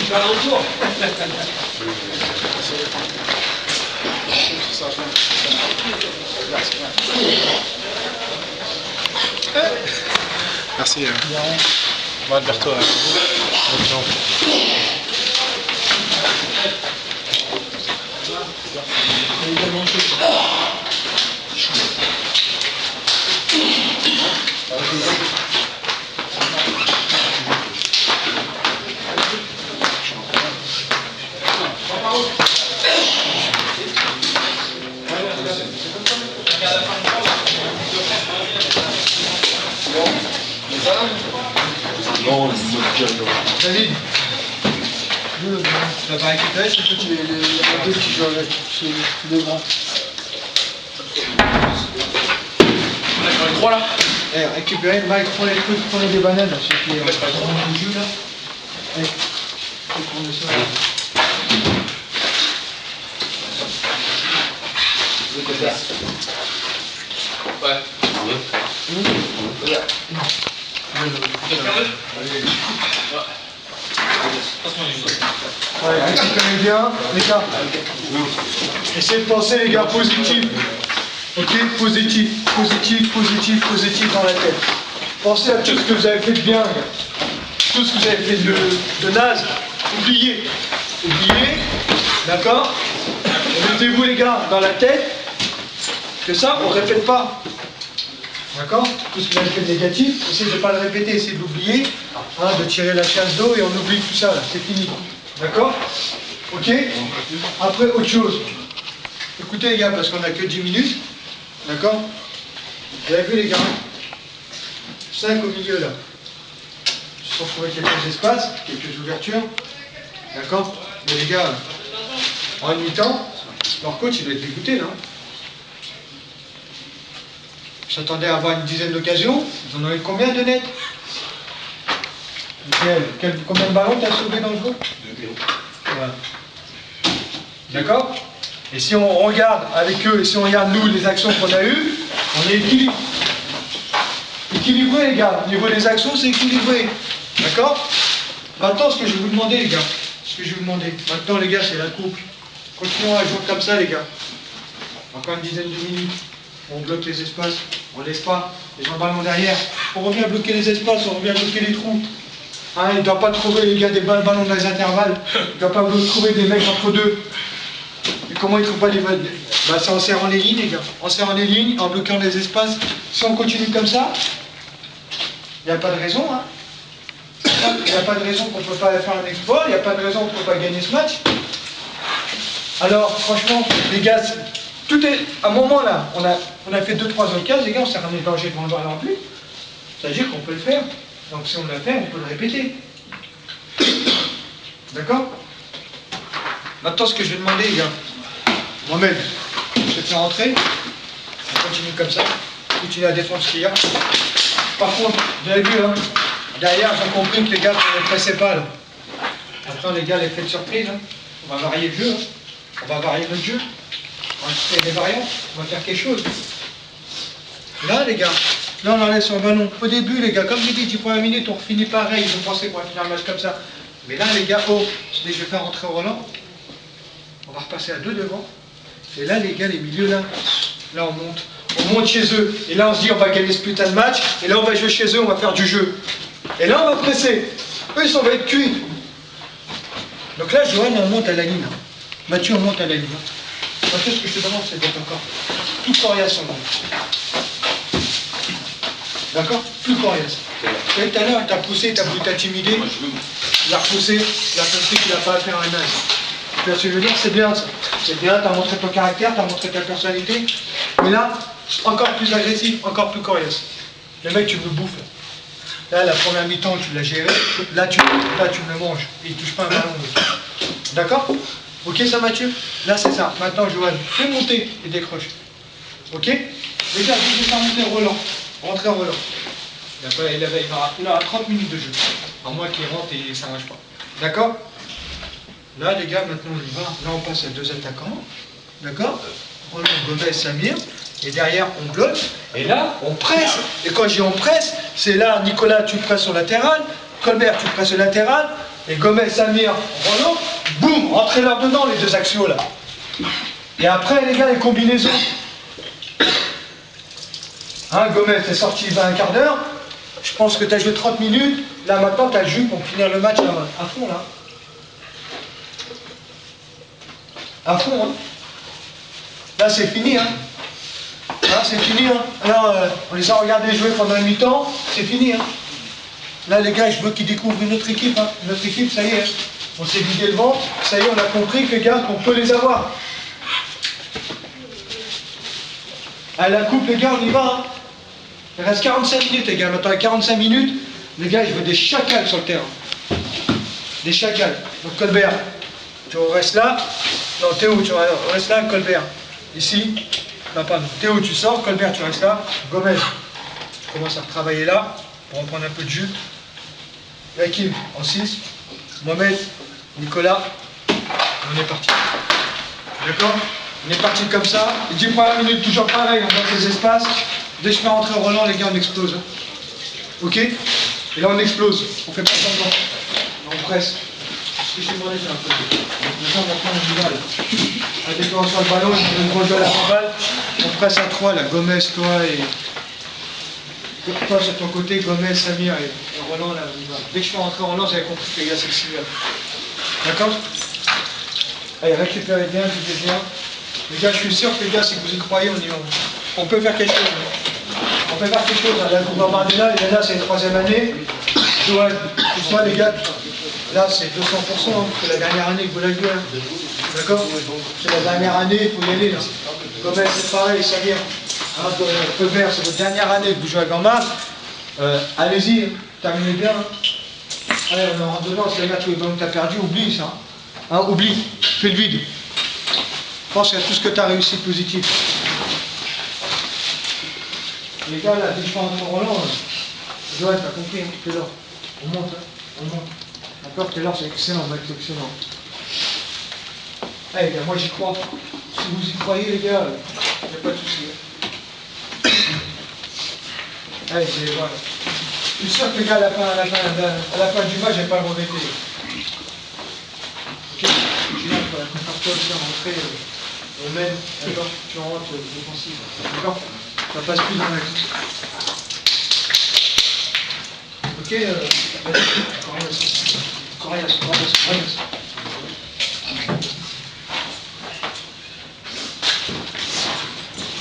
faire un tour. Merci. Bon, Alberto. David, tu l'as pas récupéré, c'est petit, les deux qui jouent avec, c'est les grands. D'accord, les trois là. Eh, récupérez, Mike, prenez les trucs, prenez des bananes, là, ceux qui ont du jus là. Eh, prenez ça. Ouais. Ouais, récupérez bien, les gars. Essayez de penser, les gars, positif. Ok, positif, positif, positif, positif dans la tête. Pensez à tout ce que vous avez fait de bien, gars. Tout ce que vous avez fait de naze. Oubliez. Oubliez. D'accord? Mettez-vous, les gars, dans la tête que ça, on ne répète pas. D'accord? Tout ce que vous avez fait de négatif, essayez de ne pas le répéter, essayez de l'oublier, hein, de tirer la chasse d'eau et on oublie tout ça, là, c'est fini. D'accord? Ok? Après, autre chose. Écoutez les gars, parce qu'on n'a que 10 minutes. D'accord? Vous avez vu les gars? 5 au milieu là. Ils se sont trouvés quelques espaces, quelques ouvertures. D'accord? Mais les gars, en mi-temps, leur coach il doit être dégoûté, non? Ils s'attendaient à avoir une dizaine d'occasions. Ils en ont eu combien de nets? Combien de ballons t'as sauvé dans le jeu? 2. Voilà. D'accord? Et si on regarde avec eux, et si on regarde nous les actions qu'on a eues, on est équilibré. Équilibré les gars, au niveau des actions c'est équilibré. D'accord? Maintenant ce que je vais vous demander les gars, maintenant les gars c'est la coupe. Continuons à jouer comme ça les gars. Encore une dizaine de minutes. On bloque les espaces, on laisse pas les gens ballons derrière. On revient bloquer les espaces, on revient bloquer les trous. Hein, il ne doit pas trouver les gars des ballons dans les intervalles. Il ne doit pas trouver des mecs entre deux. Et comment ils ne trouvent pas les balles? Bah, c'est en serrant les lignes, les gars. En serrant les lignes, en bloquant les espaces. Si on continue comme ça, il n'y a pas de raison. Hein. Il n'y a pas de raison qu'on ne peut pas faire un exploit. Il n'y a pas de raison qu'on ne peut pas gagner ce match. Alors, franchement, les gars, tout est. À un moment là, on a fait 2-3 occasions, les gars, on s'est ramené le danger devant le ballon en plus. C'est-à-dire qu'on peut le faire. Donc si on l'a fait, on peut le répéter. D'accord? Maintenant, ce que je vais demander, les gars, Mohamed, je te fais rentrer. On continue comme ça. Continue la défense qu'il y a. Par contre, vous avez vu, hein, derrière, j'ai compris que les gars, ne les pressaient pas. Là. Maintenant, les gars, l'effet de surprise, hein, on va varier le jeu. Hein. On va varier notre jeu. On va faire des variantes. On va faire quelque chose. Là, les gars, là, on enlève son ballon. Au début, les gars, comme j'ai dit, 10 premières minutes, on finit pareil. Ils ont pensé qu'on va finir un match comme ça. Mais là, les gars, oh, dès que je vais faire rentrer Roland, on va repasser à 2 devant. Et là, les gars, les milieux, là, on monte. On monte chez eux. Et là, on se dit, on va gagner ce putain de match. Et là, on va jouer chez eux, on va faire du jeu. Et là, on va presser. Eux, ils s'en vont être cuits. Donc là, Johan, on monte à la ligne. Mathieu, on monte à la ligne. Mathieu, ce que je te demande, c'est d'être encore plus coriace en monte. D'accord? Plus coriace. Tout à l'heure, t'as poussé, t'as voulu t'intimider. Il a repoussé, il a compris qu'il n'a pas à faire un âge. Tu vois ce que je veux dire? C'est bien ça. C'est bien, t'as montré ton caractère, t'as montré ta personnalité. Mais là, encore plus agressif, encore plus coriace. Le mec, tu me bouffes. Là, la première mi-temps, tu l'as géré. Là, tu me le manges. Il ne touche pas un ballon. D'accord? Ok, ça, Mathieu? Là, c'est ça. Maintenant, Johan, fais monter et décroche. Ok? Les gars, je vais faire monter Roland. Rentrer Roland. Il aura 30 minutes de jeu. À moins qu'il rentre et ça ne marche pas. D'accord? Là, les gars, maintenant, on y va. Là, on passe à 2 attaquants. D'accord? Roland, Gomez, Samir. Et derrière, on bloque. Et là, on presse. Et quand je dis on presse, c'est là, Nicolas, tu presses au latéral. Colbert, tu presses au latéral. Et Gomez, Samir, Roland, boum, rentrez-leur dedans les deux axios là. Et après les gars, les combinaisons. Hein, Gomez, t'es sorti il y a un quart d'heure. Je pense que tu as joué 30 minutes. Là maintenant, tu as le jus pour finir le match à fond là. À fond, hein. Là c'est fini, hein. Là c'est fini, hein. Là, on les a regardés jouer pendant un mi-temps, c'est fini, hein. Là les gars, je veux qu'ils découvrent une autre équipe, hein. Notre équipe, ça y est, hein. On s'est vidé le ventre, ça y est, on a compris que les gars, qu'on peut les avoir. À la coupe les gars, on y va, hein. Il reste 45 minutes les gars, maintenant à 45 minutes, les gars, je veux des chacals sur le terrain. Des chacals. Donc Colbert, tu restes là. Non, Théo, tu restes là, Colbert. Ici. Non, pardon. Théo, tu sors, Colbert, tu restes là. Gomez, tu commences à retravailler là, pour reprendre un peu de jus. Hakim, en 6. Mohamed, Nicolas. On est parti. D'accord? On est parti comme ça. Les 10 premières minutes, toujours pareil, on dans les espaces. Dès que je fais rentrer Roland, les gars, on explose. Hein. Ok? Et là, on explose. On fait pas semblant. On presse. Ce que je t'ai demandé, c'est un peu. Maintenant, on y va, là. Dès qu'on sur le ballon, on rejoue à la balle. On presse à 3, là. Gomez, toi et... Toi, sur ton côté, Gomez, Samir et Roland, là, on y va. Dès que je fais rentrer Roland, j'avais compris que les gars, c'est le signal. D'accord? Allez, récupérez bien, vivez bien. Les gars, je suis sûr que les gars, si vous y croyez, on y va. On peut faire quelque chose. On peut faire quelque chose. La Coupe Barbardella, et là, c'est la 3e année. Ouais, tout ça, les gars, là, c'est 200%. Hein, c'est la dernière année que vous l'avez joué. Hein. D'accord? C'est la dernière année, il faut y aller. Là. Gomez, c'est pareil, Samir. Hein, Colbert, c'est votre dernière année que vous jouez à Gambard. Allez-y, hein, terminez bien. Hein. Allez, on est en dedans, c'est les gars, tous les ballons que tu as perdus, oublie ça. Hein, oublie, fais le vide. Pense à tout ce que tu as réussi de positif. Les gars, là, dès que je fais rentrer Roland, Joël, t'as compris, hein, Taylor. On monte, hein, on monte. D'accord, Taylor, c'est excellent, mec, c'est excellent. Allez, les gars, moi j'y crois. Si vous y croyez, les gars, il n'y a pas de souci. Allez, voilà. Je suis sûr que les gars, à la fin du match, je vais pas le regretter. Ok, Julien, prépare-toi aussi à rentrer. On mène, d'accord, tu rentres défensif. D'accord? Ça passe plus dans l'axe. Ok, Corias.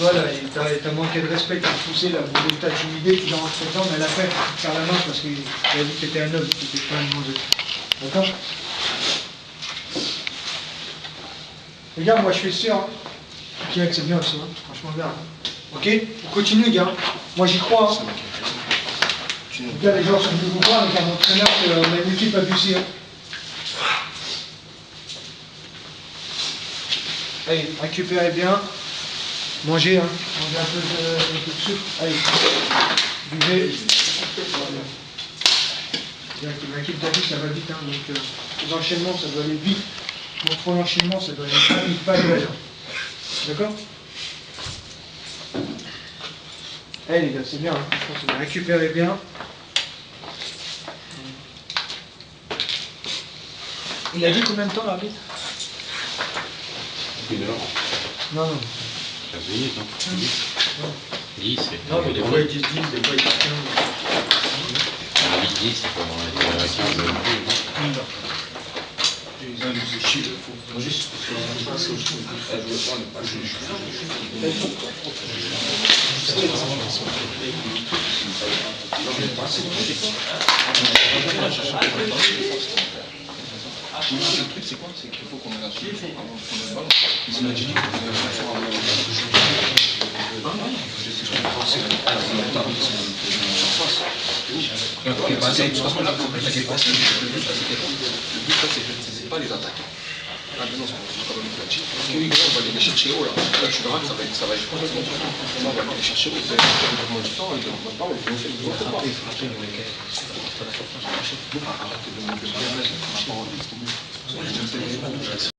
Voilà, t'as manqué de respect, t'as poussé, là, vous t'as intimidé, tu l'as rentré dedans, mais elle a fait faire la main parce qu'il a dit que t'étais un homme, t'étais pas un mauvais. D'accord? Les gars, moi je suis sûr, hein, c'est bien aussi, hein, franchement bien. Ok? On continue, les gars. Moi j'y crois. Hein. Les gars, les joueurs sont venus vous voir avec un entraîneur qu'on a une équipe à Bussy. Hein. Allez, récupérez bien. Mangez, hein. Mangez un peu de sucre. Allez, buvez. L'équipe d'Avis, ça va vite, hein, donc les enchaînements, ça doit aller vite. Pour trop l'enchaînement, ça doit aller rapide, pas de l'air. D'accord? Allez les gars, c'est bien, hein. Récupérez bien. Il a dit combien de temps l'arbitre? 1 heure. Non. 15 minutes, non? 10, c'est... Non, mais des fois ils disent 10, des fois ils disent 15. L'arbitre 10, c'est pour 15 minutes. Juste. Le truc, c'est quoi? C'est qu'il faut qu'on ait la solution avant de prendre le ballon. Ils m'ont dit qu'on avait la solution avant de c'est pas les attaques. Là, maintenant, parce que oui, on va les chercher haut là. Là, tu verras que ça va être complètement différent. On va les chercher haut. Du temps, ils ne pas, on fait le frapper. Arrête de me